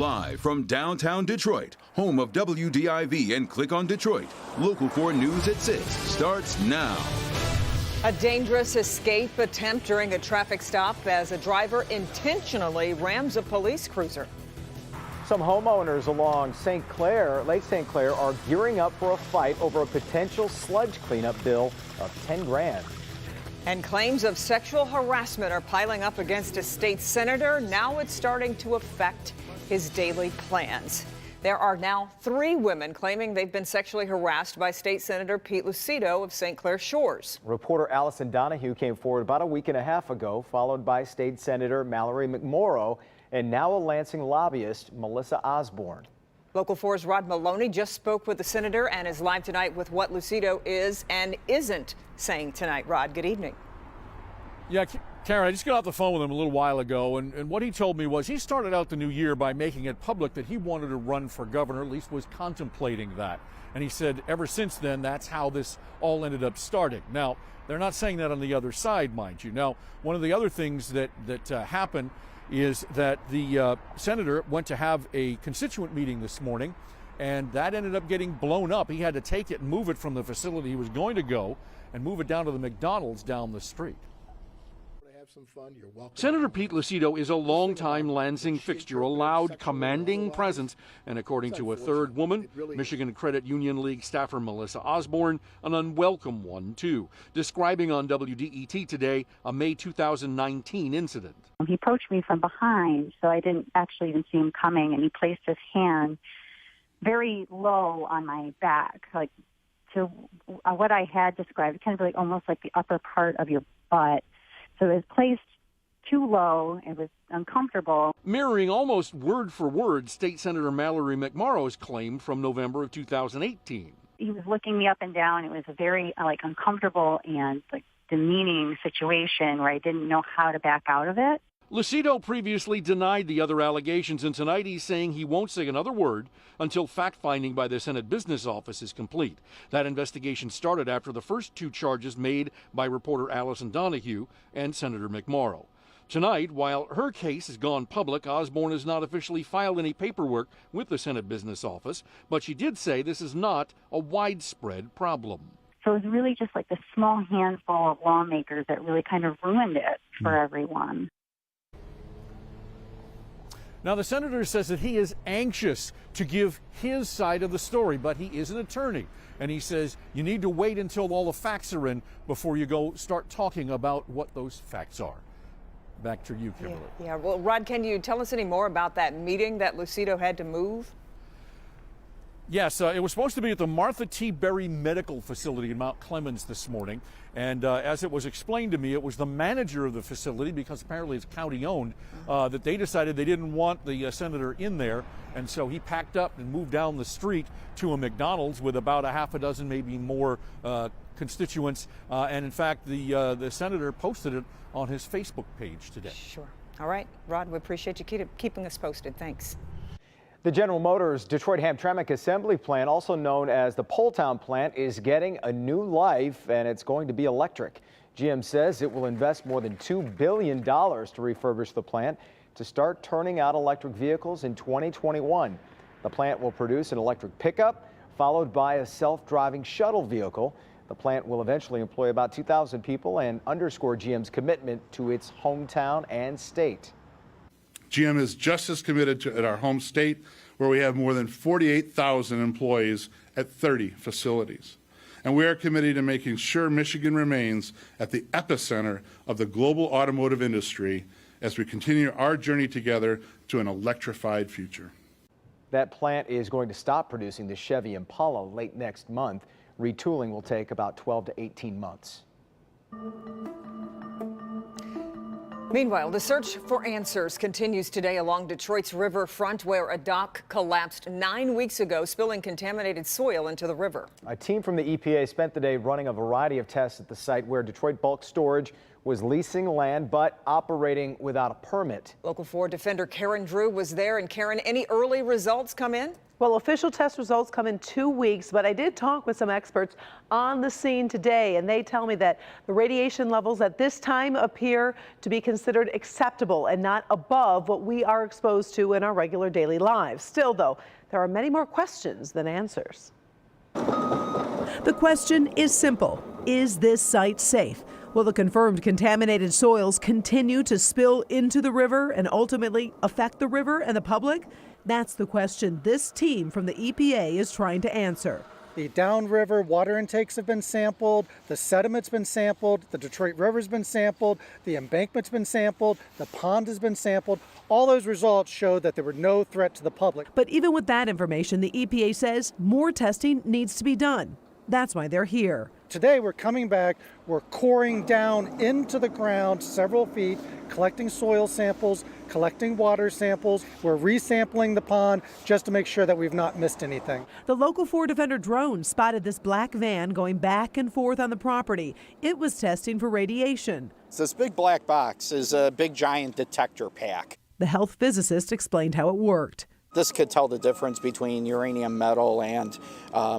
Live from downtown Detroit, home of WDIV and Click on Detroit, Local 4 News at 6 starts now. A dangerous escape attempt during a traffic stop as a driver intentionally rams a police cruiser. Some homeowners along Lake St. Clair are gearing up for a fight over a potential sludge cleanup bill of 10 grand. And claims of sexual harassment are piling up against a state senator. Now it's starting to affect his daily plans. There are now 3 women claiming they've been sexually harassed by State Senator Pete Lucido of St. Clair Shores. Reporter Allison Donahue came forward about a week and a half ago, followed by State Senator Mallory McMorrow and now a Lansing lobbyist, Melissa Osborne. Local 4's Rod Maloney just spoke with the senator and is live tonight with what Lucido is and isn't saying tonight. Rod, good evening. Yeah, Karen, I just got off the phone with him a little while ago, and what he told me was he started out the new year by making it public that he wanted to run for governor, at least was contemplating that. And he said ever since then, that's how this all ended up starting. Now, they're not saying that on the other side, mind you. Now, one of the other things that happened is that the senator went to have a constituent meeting this morning, and that ended up getting blown up. He had to take it and move it from the facility he was going to go and move it down to the McDonald's down the street. Some fun. You're welcome. Senator Pete Lucido is a longtime Lansing fixture, a loud, commanding presence, and according to a third woman, Michigan Credit Union League staffer Melissa Osborne, an unwelcome one, too, describing on WDET today a May 2019 incident. He approached me from behind, so I didn't actually even see him coming, and he placed his hand very low on my back, like to what I had described, kind of like almost like the upper part of your butt. So it was placed too low. It was uncomfortable. Mirroring almost word for word State Senator Mallory McMorrow's claim from November of 2018. He was looking me up and down. It was a very uncomfortable and demeaning situation where I didn't know how to back out of it. Lucido previously denied the other allegations, and tonight he's saying he won't say another word until fact-finding by the Senate Business Office is complete. That investigation started after the first 2 charges made by reporter Allison Donahue and Senator McMorrow. Tonight, while her case has gone public, Osborne has not officially filed any paperwork with the Senate Business Office, but she did say this is not a widespread problem. So it was really just the small handful of lawmakers that really kind of ruined it for everyone. Now, the senator says that he is anxious to give his side of the story, but he is an attorney. And he says you need to wait until all the facts are in before you go start talking about what those facts are. Back to you, Kimberly. Yeah. Well, Rod, can you tell us any more about that meeting that Lucido had to move? Yes, it was supposed to be at the Martha T. Berry Medical Facility in Mount Clemens this morning. And as it was explained to me, it was the manager of the facility, because apparently it's county-owned, that they decided they didn't want the senator in there. And so he packed up and moved down the street to a McDonald's with about a half a dozen, maybe more, constituents. And in fact, the senator posted it on his Facebook page today. Sure. All right, Rod, we appreciate you keeping us posted. Thanks. The General Motors Detroit Hamtramck assembly plant, also known as the Poletown plant, is getting a new life, and it's going to be electric. GM says it will invest more than $2 billion to refurbish the plant to start turning out electric vehicles in 2021. The plant will produce an electric pickup, followed by a self-driving shuttle vehicle. The plant will eventually employ about 2,000 people and underscore GM's commitment to its hometown and state. GM is just as committed to our home state, where we have more than 48,000 employees at 30 facilities. And we are committed to making sure Michigan remains at the epicenter of the global automotive industry as we continue our journey together to an electrified future. That plant is going to stop producing the Chevy Impala late next month. Retooling will take about 12 to 18 months. Meanwhile, the search for answers continues today along Detroit's riverfront, where a dock collapsed 9 weeks ago, spilling contaminated soil into the river. A team from the EPA spent the day running a variety of tests at the site where Detroit Bulk Storage was leasing land but operating without a permit. Local 4 defender Karen Drew was there. And Karen, any early results come in? Well, official test results come in 2 weeks, but I did talk with some experts on the scene today, and they tell me that the radiation levels at this time appear to be considered acceptable and not above what we are exposed to in our regular daily lives. Still, though, there are many more questions than answers. The question is simple. Is this site safe? Will the confirmed contaminated soils continue to spill into the river and ultimately affect the river and the public? That's the question this team from the EPA is trying to answer. The downriver water intakes have been sampled, the sediment's been sampled, the Detroit River's been sampled, the embankment's been sampled, the pond has been sampled. All those results show that there were no threat to the public. But even with that information, the EPA says more testing needs to be done. That's why they're here. Today we're coming back, we're coring down into the ground several feet, collecting soil samples, collecting water samples. We're resampling the pond just to make sure that we've not missed anything. The Local 4 Defender drone spotted this black van going back and forth on the property. It was testing for radiation. This big black box is a big giant detector pack. The health physicist explained how it worked. This could tell the difference between uranium metal and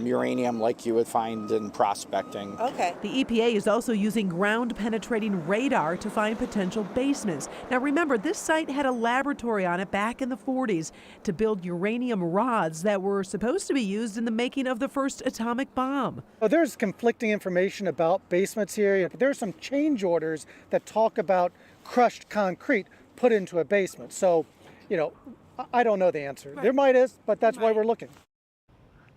uranium like you would find in prospecting. Okay. The EPA is also using ground-penetrating radar to find potential basements. Now remember, this site had a laboratory on it back in the 40s to build uranium rods that were supposed to be used in the making of the first atomic bomb. Well, there's conflicting information about basements here, but there are some change orders that talk about crushed concrete put into a basement. So, I don't know the answer. Right. There might is, but that's why we're looking.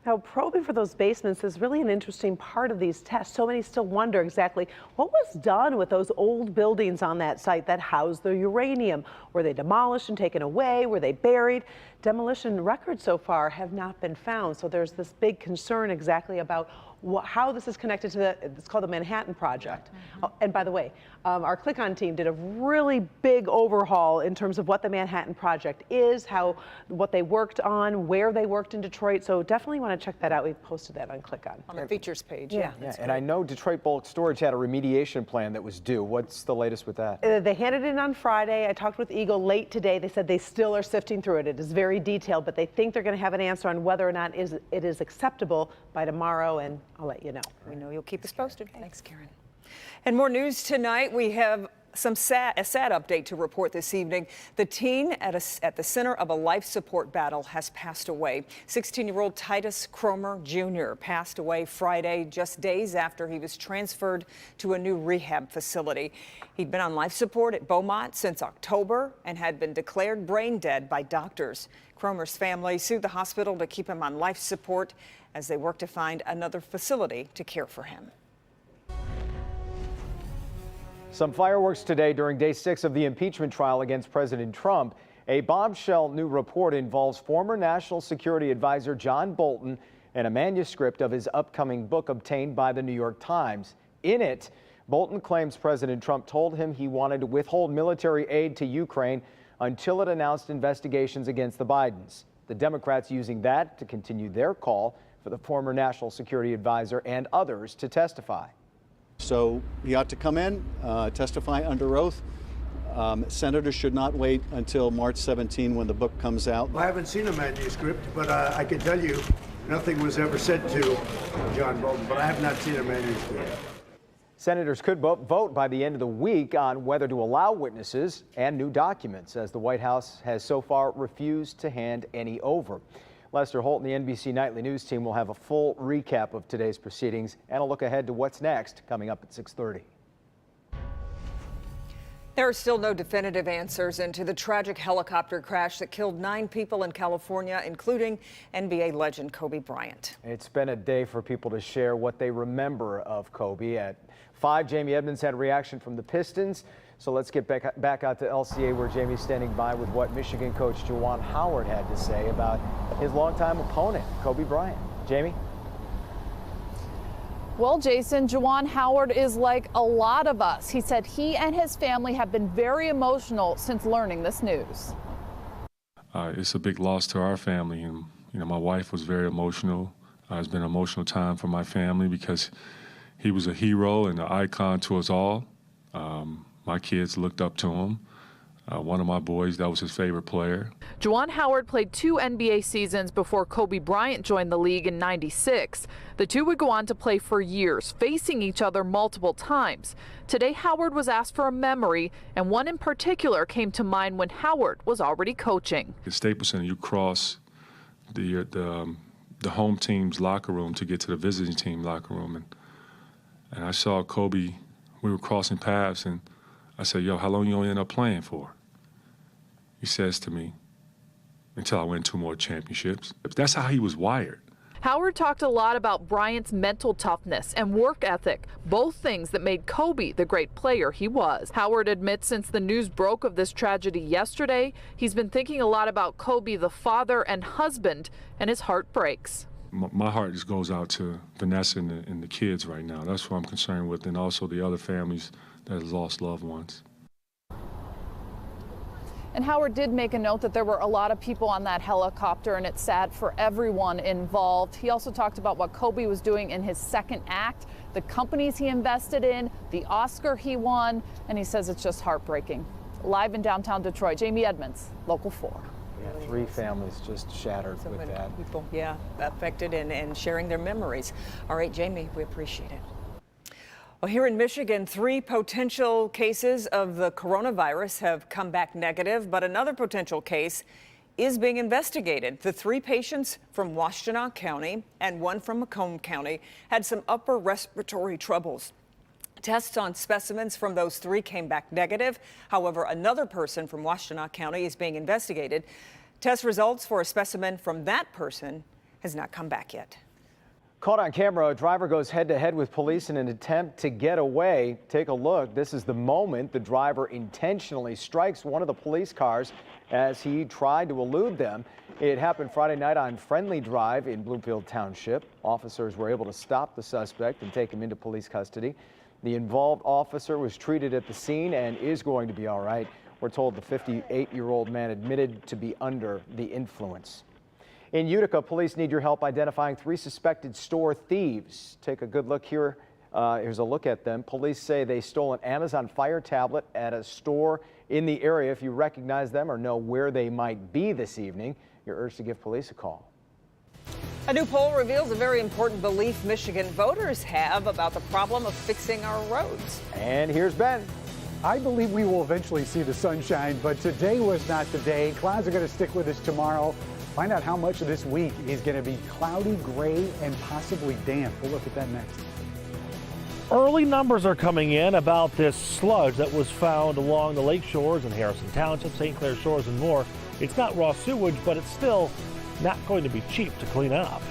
Now, probing for those basements is really an interesting part of these tests. So many still wonder exactly what was done with those old buildings on that site that housed the uranium. Were they demolished and taken away? Were they buried? Demolition records so far have not been found. So there's this big concern exactly about how this is connected to it's called the Manhattan Project. Mm-hmm. Oh, and by the way, our Click-On team did a really big overhaul in terms of what the Manhattan Project is, what they worked on, where they worked in Detroit. So definitely want to check that out. We've posted that on Click-On. On the features page, yeah. And I know Detroit Bulk Storage had a remediation plan that was due. What's the latest with that? They handed it in on Friday. I talked with Eagle late today. They said they still are sifting through it. It is very detailed, but they think they're going to have an answer on whether or not it is acceptable by tomorrow, and I'll let you know. We know you'll keep us posted. Thanks, Karen. And more news tonight. We have a sad update to report this evening. The teen at the center of a life support battle has passed away. 16-year-old Titus Cromer Jr. passed away Friday, just days after he was transferred to a new rehab facility. He'd been on life support at Beaumont since October and had been declared brain dead by doctors. Cromer's family sued the hospital to keep him on life support as they work to find another facility to care for him. Some fireworks today during day 6 of the impeachment trial against President Trump. A bombshell new report involves former National Security Advisor John Bolton and a manuscript of his upcoming book obtained by the New York Times. In it, Bolton claims President Trump told him he wanted to withhold military aid to Ukraine until it announced investigations against the Bidens. The Democrats using that to continue their call for the former National Security Advisor and others to testify. So he ought to come in, testify under oath. Senators should not wait until March 17 when the book comes out. I haven't seen a manuscript, but I can tell you nothing was ever said to John Bolton, but I have not seen a manuscript. Senators could vote by the end of the week on whether to allow witnesses and new documents, as the White House has so far refused to hand any over. Lester Holt and the NBC Nightly News team will have a full recap of today's proceedings and a look ahead to what's next coming up at 6:30. There are still no definitive answers into the tragic helicopter crash that killed 9 people in California, including NBA legend Kobe Bryant. It's been a day for people to share what they remember of Kobe. At 5, Jamie Edmonds had a reaction from the Pistons. So let's get back out to LCA, where Jamie's standing by with what Michigan coach Juwan Howard had to say about his longtime opponent, Kobe Bryant. Jamie? Well, Jason, Juwan Howard is like a lot of us. He said he and his family have been very emotional since learning this news. It's a big loss to our family, and my wife was very emotional. It's been an emotional time for my family because he was a hero and an icon to us all. My kids looked up to him. One of my boys, that was his favorite player. Juwan Howard played 2 NBA seasons before Kobe Bryant joined the league in '96. The two would go on to play for years, facing each other multiple times. Today, Howard was asked for a memory, and one in particular came to mind when Howard was already coaching. At Staples Center, you cross the home team's locker room to get to the visiting team locker room, and I saw Kobe. We were crossing paths, and I said, "Yo, how long you gonna end up playing for?" He says to me, "Until I win 2 more championships." That's how he was wired. Howard talked a lot about Bryant's mental toughness and work ethic, both things that made Kobe the great player he was. Howard admits since the news broke of this tragedy yesterday, he's been thinking a lot about Kobe, the father and husband, and his heart breaks. My heart just goes out to Vanessa and the kids right now. That's what I'm concerned with, and also the other families that have lost loved ones. And Howard did make a note that there were a lot of people on that helicopter, and it's sad for everyone involved. He also talked about what Kobe was doing in his second act, the companies he invested in, the Oscar he won, and he says it's just heartbreaking. Live in downtown Detroit, Jamie Edmonds, Local 4. Yeah, 3 families just shattered So with many that. people, yeah, affected and sharing their memories. All right, Jamie, we appreciate it. Well, here in Michigan, 3 potential cases of the coronavirus have come back negative, but another potential case is being investigated. The 3 patients from Washtenaw County and 1 from Macomb County had some upper respiratory troubles. Tests on specimens from those 3 came back negative. However, another person from Washtenaw County is being investigated. Test results for a specimen from that person has not come back yet. Caught on camera, a driver goes head-to-head with police in an attempt to get away. Take a look. This is the moment the driver intentionally strikes one of the police cars as he tried to elude them. It happened Friday night on Friendly Drive in Bloomfield Township. Officers were able to stop the suspect and take him into police custody. The involved officer was treated at the scene and is going to be all right. We're told the 58-year-old man admitted to be under the influence. In Utica, police need your help identifying 3 suspected store thieves. Take a good look here. Here's a look at them. Police say they stole an Amazon Fire tablet at a store in the area. If you recognize them or know where they might be this evening, you're urged to give police a call. A new poll reveals a very important belief Michigan voters have about the problem of fixing our roads. And here's Ben. I believe we will eventually see the sunshine, but today was not the day. Clouds are going to stick with us tomorrow. Find out how much of this week is going to be cloudy, gray, and possibly damp. We'll look at that next. Early numbers are coming in about this sludge that was found along the lake shores in Harrison Township, St. Clair Shores, and more. It's not raw sewage, but it's still not going to be cheap to clean up.